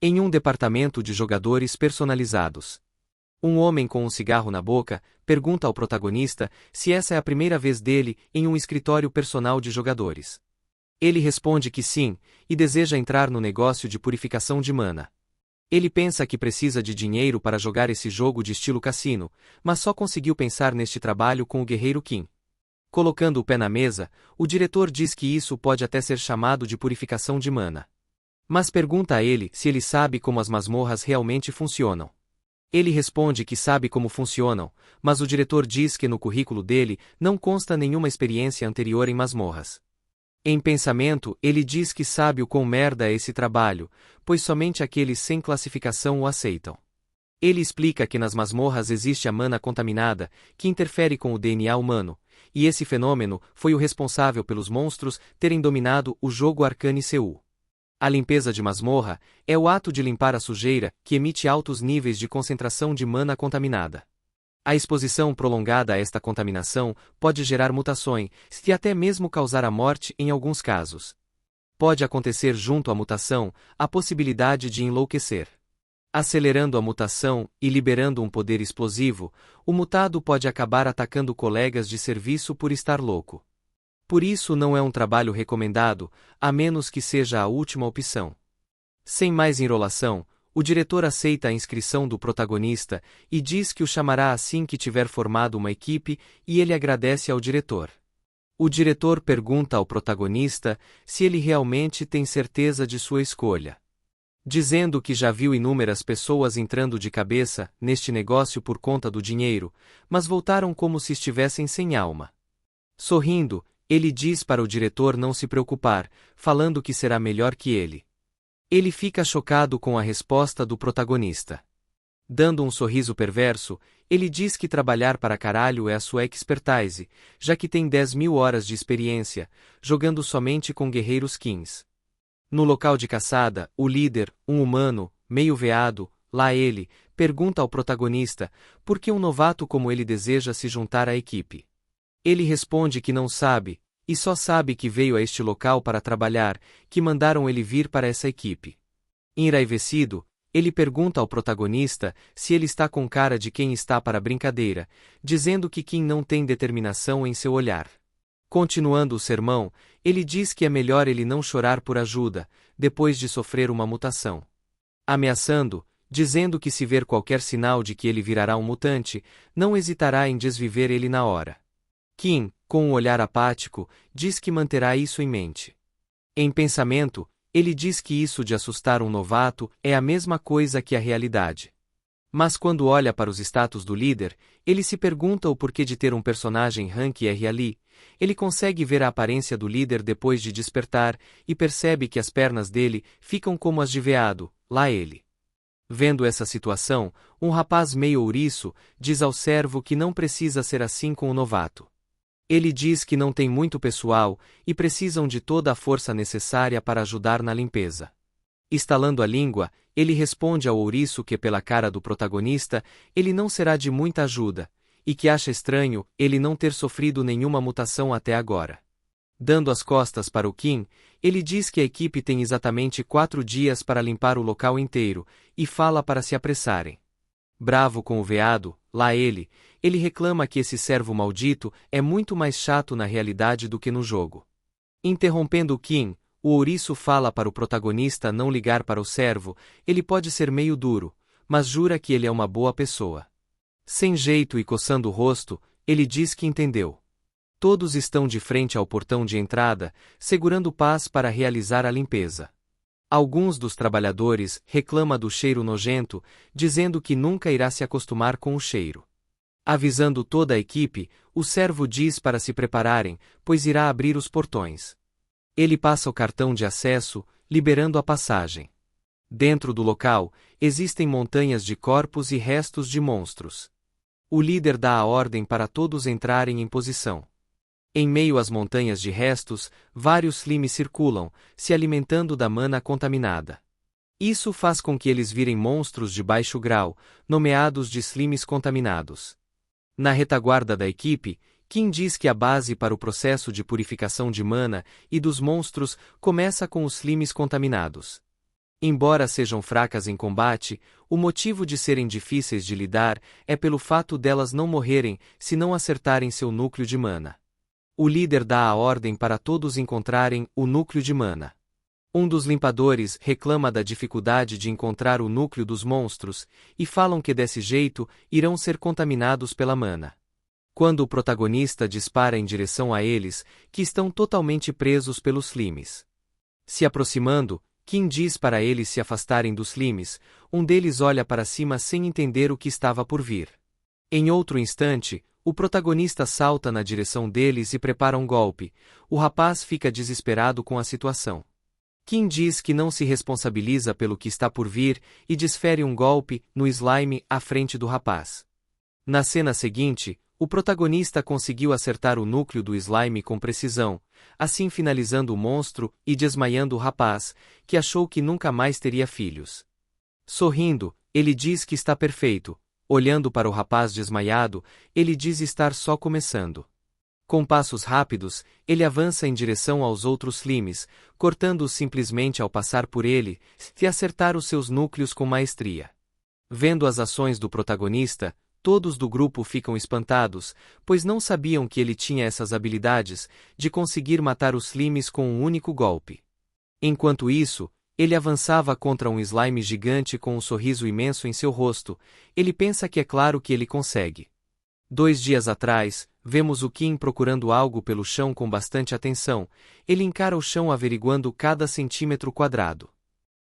Em um departamento de jogadores personalizados. Um homem com um cigarro na boca pergunta ao protagonista se essa é a primeira vez dele em um escritório personal de jogadores. Ele responde que sim, e deseja entrar no negócio de purificação de mana. Ele pensa que precisa de dinheiro para jogar esse jogo de estilo cassino, mas só conseguiu pensar neste trabalho com o guerreiro Kim. Colocando o pé na mesa, o diretor diz que isso pode até ser chamado de purificação de mana. Mas pergunta a ele se ele sabe como as masmorras realmente funcionam. Ele responde que sabe como funcionam, mas o diretor diz que no currículo dele não consta nenhuma experiência anterior em masmorras. Em pensamento, ele diz que sabe o quão merda é esse trabalho, pois somente aqueles sem classificação o aceitam. Ele explica que nas masmorras existe a mana contaminada, que interfere com o DNA humano, e esse fenômeno foi o responsável pelos monstros terem dominado o jogo Arcane Seul. A limpeza de masmorra é o ato de limpar a sujeira que emite altos níveis de concentração de mana contaminada. A exposição prolongada a esta contaminação pode gerar mutações e até mesmo causar a morte em alguns casos. Pode acontecer junto à mutação a possibilidade de enlouquecer. Acelerando a mutação e liberando um poder explosivo, o mutado pode acabar atacando colegas de serviço por estar louco. Por isso não é um trabalho recomendado, a menos que seja a última opção. Sem mais enrolação, o diretor aceita a inscrição do protagonista e diz que o chamará assim que tiver formado uma equipe e ele agradece ao diretor. O diretor pergunta ao protagonista se ele realmente tem certeza de sua escolha. Dizendo que já viu inúmeras pessoas entrando de cabeça neste negócio por conta do dinheiro, mas voltaram como se estivessem sem alma. Sorrindo, ele diz para o diretor não se preocupar, falando que será melhor que ele. Ele fica chocado com a resposta do protagonista. Dando um sorriso perverso, ele diz que trabalhar para caralho é a sua expertise, já que tem 10.000 horas de experiência, jogando somente com guerreiros Kings. No local de caçada, o líder, um humano, meio veado, lá ele, pergunta ao protagonista por que um novato como ele deseja se juntar à equipe. Ele responde que não sabe, e só sabe que veio a este local para trabalhar, que mandaram ele vir para essa equipe. Enraivecido, ele pergunta ao protagonista se ele está com cara de quem está para brincadeira, dizendo que Kim não tem determinação em seu olhar. Continuando o sermão, ele diz que é melhor ele não chorar por ajuda, depois de sofrer uma mutação. Ameaçando, dizendo que se ver qualquer sinal de que ele virará um mutante, não hesitará em desviver ele na hora. Kim, com um olhar apático, diz que manterá isso em mente. Em pensamento, ele diz que isso de assustar um novato é a mesma coisa que a realidade. Mas quando olha para os status do líder, ele se pergunta o porquê de ter um personagem rank R ali. Ele consegue ver a aparência do líder depois de despertar e percebe que as pernas dele ficam como as de veado, lá ele. Vendo essa situação, um rapaz meio ouriço diz ao servo que não precisa ser assim com o novato. Ele diz que não tem muito pessoal e precisam de toda a força necessária para ajudar na limpeza. Estalando a língua, ele responde ao ouriço que pela cara do protagonista, ele não será de muita ajuda, e que acha estranho ele não ter sofrido nenhuma mutação até agora. Dando as costas para o Kim, ele diz que a equipe tem exatamente 4 dias para limpar o local inteiro, e fala para se apressarem. Bravo com o veado, lá ele reclama que esse servo maldito é muito mais chato na realidade do que no jogo. Interrompendo o Kim, o ouriço fala para o protagonista não ligar para o servo, ele pode ser meio duro, mas jura que ele é uma boa pessoa. Sem jeito e coçando o rosto, ele diz que entendeu. Todos estão de frente ao portão de entrada, segurando pás para realizar a limpeza. Alguns dos trabalhadores reclamam do cheiro nojento, dizendo que nunca irá se acostumar com o cheiro. Avisando toda a equipe, o servo diz para se prepararem, pois irá abrir os portões. Ele passa o cartão de acesso, liberando a passagem. Dentro do local, existem montanhas de corpos e restos de monstros. O líder dá a ordem para todos entrarem em posição. Em meio às montanhas de restos, vários slimes circulam, se alimentando da mana contaminada. Isso faz com que eles virem monstros de baixo grau, nomeados de slimes contaminados. Na retaguarda da equipe, Kim diz que a base para o processo de purificação de mana e dos monstros começa com os slimes contaminados. Embora sejam fracas em combate, o motivo de serem difíceis de lidar é pelo fato delas não morrerem se não acertarem seu núcleo de mana. O líder dá a ordem para todos encontrarem o núcleo de mana. Um dos limpadores reclama da dificuldade de encontrar o núcleo dos monstros, e falam que desse jeito irão ser contaminados pela mana. Quando o protagonista dispara em direção a eles, que estão totalmente presos pelos slimes. Se aproximando, Kim diz para eles se afastarem dos slimes, um deles olha para cima sem entender o que estava por vir. Em outro instante, o protagonista salta na direção deles e prepara um golpe. O rapaz fica desesperado com a situação. Kim diz que não se responsabiliza pelo que está por vir e desfere um golpe no slime à frente do rapaz. Na cena seguinte, o protagonista conseguiu acertar o núcleo do slime com precisão, assim finalizando o monstro e desmaiando o rapaz, que achou que nunca mais teria filhos. Sorrindo, ele diz que está perfeito. Olhando para o rapaz desmaiado, ele diz estar só começando. Com passos rápidos, ele avança em direção aos outros slimes, cortando-os simplesmente ao passar por ele, e acertar os seus núcleos com maestria. Vendo as ações do protagonista, todos do grupo ficam espantados, pois não sabiam que ele tinha essas habilidades de conseguir matar os slimes com um único golpe. Enquanto isso, ele avançava contra um slime gigante com um sorriso imenso em seu rosto. Ele pensa que é claro que ele consegue. 2 dias atrás, vemos o Kim procurando algo pelo chão com bastante atenção. Ele encara o chão averiguando cada centímetro quadrado.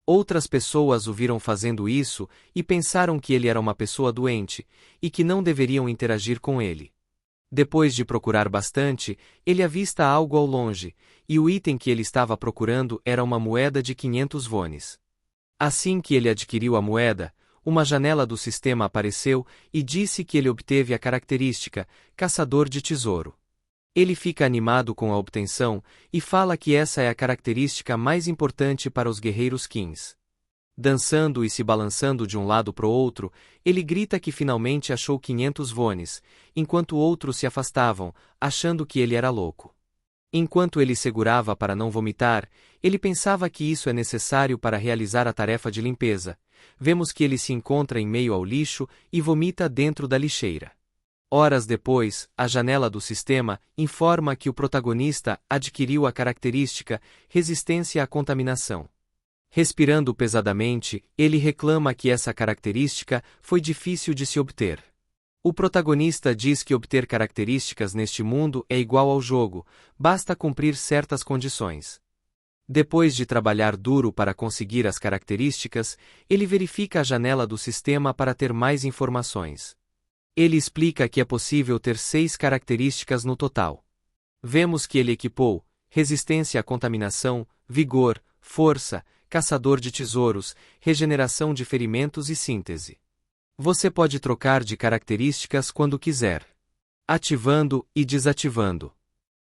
Outras pessoas o viram fazendo isso e pensaram que ele era uma pessoa doente, e que não deveriam interagir com ele. Depois de procurar bastante, ele avista algo ao longe, e o item que ele estava procurando era uma moeda de 500 wones. Assim que ele adquiriu a moeda, uma janela do sistema apareceu e disse que ele obteve a característica Caçador de Tesouro. Ele fica animado com a obtenção e fala que essa é a característica mais importante para os guerreiros Kings. Dançando e se balançando de um lado para o outro, ele grita que finalmente achou 500 wones, enquanto outros se afastavam, achando que ele era louco. Enquanto ele segurava para não vomitar, ele pensava que isso é necessário para realizar a tarefa de limpeza. Vemos que ele se encontra em meio ao lixo e vomita dentro da lixeira. Horas depois, a janela do sistema informa que o protagonista adquiriu a característica Resistência à Contaminação. Respirando pesadamente, ele reclama que essa característica foi difícil de se obter. O protagonista diz que obter características neste mundo é igual ao jogo, basta cumprir certas condições. Depois de trabalhar duro para conseguir as características, ele verifica a janela do sistema para ter mais informações. Ele explica que é possível ter 6 características no total. Vemos que ele equipou resistência à contaminação, vigor, força, caçador de tesouros, regeneração de ferimentos e síntese. Você pode trocar de características quando quiser, ativando e desativando.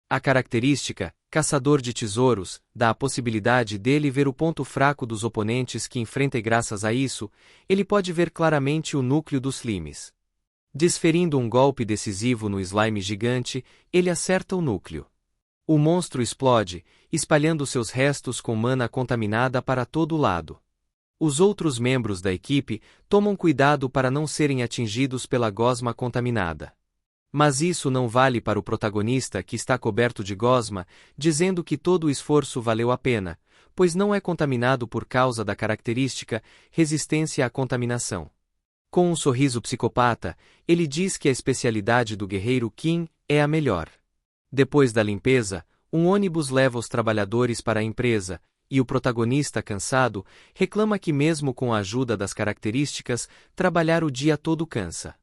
A característica Caçador de Tesouros dá a possibilidade dele ver o ponto fraco dos oponentes que enfrenta e graças a isso, ele pode ver claramente o núcleo dos slimes. Desferindo um golpe decisivo no slime gigante, ele acerta o núcleo. O monstro explode, espalhando seus restos com mana contaminada para todo lado. Os outros membros da equipe tomam cuidado para não serem atingidos pela gosma contaminada. Mas isso não vale para o protagonista que está coberto de gosma, dizendo que todo o esforço valeu a pena, pois não é contaminado por causa da característica resistência à contaminação. Com um sorriso psicopata, ele diz que a especialidade do guerreiro Kim é a melhor. Depois da limpeza, um ônibus leva os trabalhadores para a empresa, e o protagonista, cansado, reclama que mesmo com a ajuda das características, trabalhar o dia todo cansa.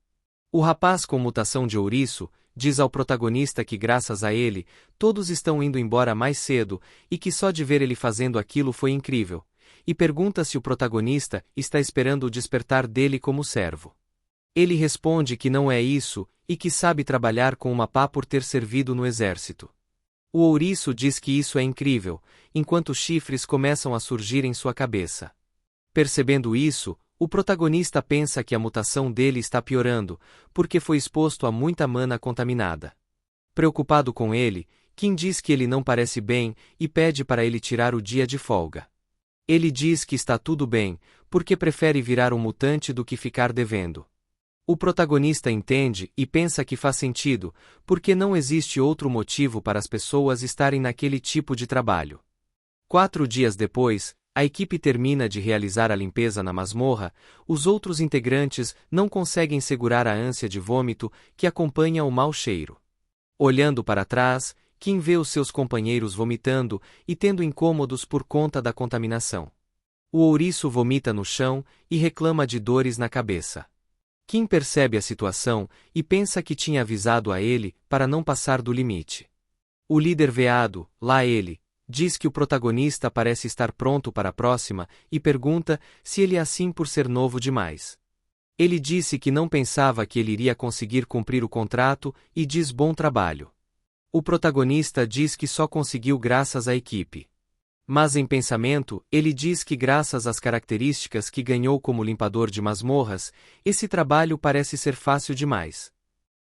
O rapaz com mutação de ouriço diz ao protagonista que graças a ele, todos estão indo embora mais cedo e que só de ver ele fazendo aquilo foi incrível, e pergunta se o protagonista está esperando o despertar dele como servo. Ele responde que não é isso e que sabe trabalhar com uma pá por ter servido no exército. O ouriço diz que isso é incrível, enquanto chifres começam a surgir em sua cabeça. Percebendo isso, o protagonista pensa que a mutação dele está piorando, porque foi exposto a muita mana contaminada. Preocupado com ele, Kim diz que ele não parece bem e pede para ele tirar o dia de folga. Ele diz que está tudo bem, porque prefere virar um mutante do que ficar devendo. O protagonista entende e pensa que faz sentido, porque não existe outro motivo para as pessoas estarem naquele tipo de trabalho. 4 dias depois, a equipe termina de realizar a limpeza na masmorra. Os outros integrantes não conseguem segurar a ânsia de vômito que acompanha o mau cheiro. Olhando para trás, Kim vê os seus companheiros vomitando e tendo incômodos por conta da contaminação. O ouriço vomita no chão e reclama de dores na cabeça. Kim percebe a situação e pensa que tinha avisado a ele para não passar do limite. O líder veado, lá ele, diz que o protagonista parece estar pronto para a próxima e pergunta se ele é assim por ser novo demais. Ele disse que não pensava que ele iria conseguir cumprir o contrato e diz bom trabalho. O protagonista diz que só conseguiu graças à equipe. Mas em pensamento, ele diz que graças às características que ganhou como limpador de masmorras, esse trabalho parece ser fácil demais.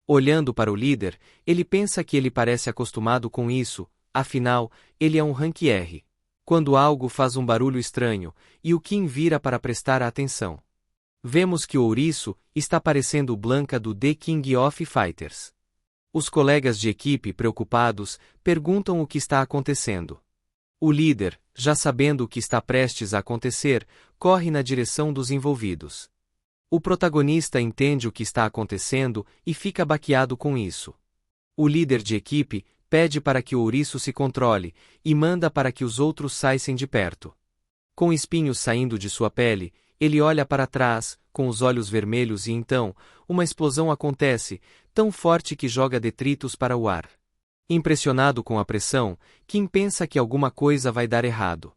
Olhando para o líder, ele pensa que ele parece acostumado com isso, afinal, ele é um rank R. Quando algo faz um barulho estranho, e o Kim vira para prestar atenção. Vemos que o ouriço está parecendo o Blanca do The King of Fighters. Os colegas de equipe, preocupados, perguntam o que está acontecendo. O líder, já sabendo o que está prestes a acontecer, corre na direção dos envolvidos. O protagonista entende o que está acontecendo e fica baqueado com isso. O líder de equipe pede para que o ouriço se controle e manda para que os outros saíssem de perto. Com espinhos saindo de sua pele, ele olha para trás, com os olhos vermelhos e então, uma explosão acontece, tão forte que joga detritos para o ar. Impressionado com a pressão, Kim pensa que alguma coisa vai dar errado.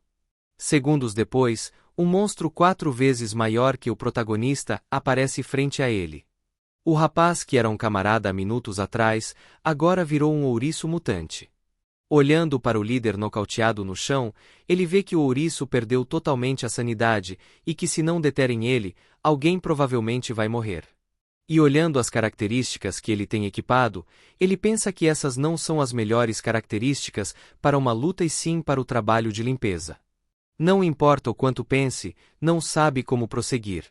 Segundos depois, um monstro 4 vezes maior que o protagonista aparece frente a ele. O rapaz que era um camarada há minutos atrás, agora virou um ouriço mutante. Olhando para o líder nocauteado no chão, ele vê que o ouriço perdeu totalmente a sanidade e que se não deterem ele, alguém provavelmente vai morrer. E olhando as características que ele tem equipado, ele pensa que essas não são as melhores características para uma luta e sim para o trabalho de limpeza. Não importa o quanto pense, não sabe como prosseguir.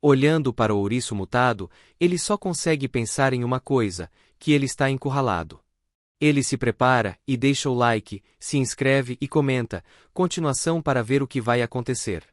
Olhando para o ouriço mutado, ele só consegue pensar em uma coisa, que ele está encurralado. Ele se prepara e deixa o like, se inscreve e comenta, continuação para ver o que vai acontecer.